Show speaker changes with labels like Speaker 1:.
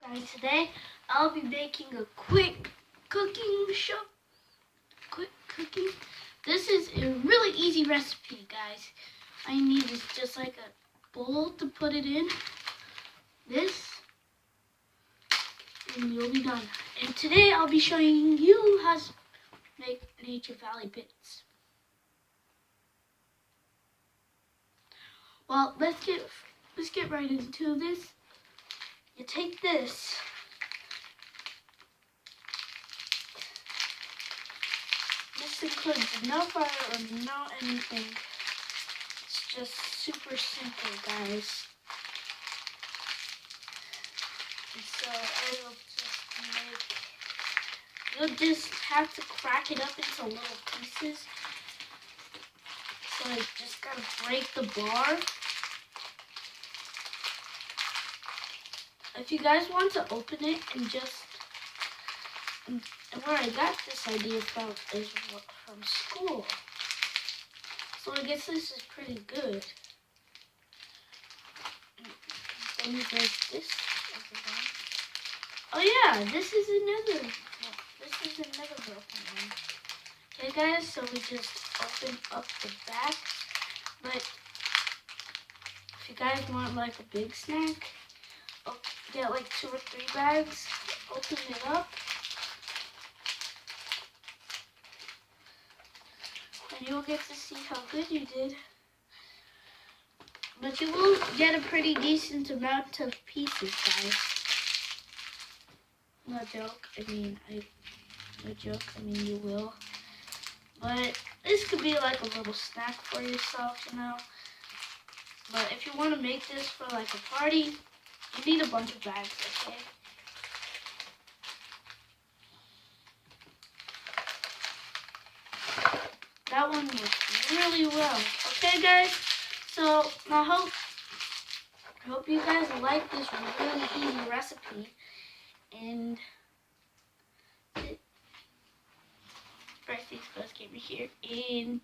Speaker 1: Right, today I'll be making a quick cooking show. Quick cooking. This is a really easy recipe, guys. I need is just like a bowl to put it in. This, and you'll be done. And today I'll be showing you how to make Nature Valley bits. Well, let's get right into this. You take this. This includes no fire or no anything. It's just super simple, guys. And so you'll just have to crack it up into little pieces. So I just gotta break the bar. If you guys want to open it and where I got this idea from is from school. So I guess this is pretty good. Let me break this. Oh yeah, this is another broken one. Okay guys, so we just open up the back. But if you guys want like a big snack, get like 2 or 3 bags, open it up. And you'll get to see how good you did. But you will get a pretty decent amount of pieces, guys. No joke. I mean, you will. But this could be like a little snack for yourself, you know. But if you want to make this for like a party, you need a bunch of bags, okay? That one worked really well. Okay, guys? So, I hope you guys like this really easy recipe. And Bryce Gamer here. And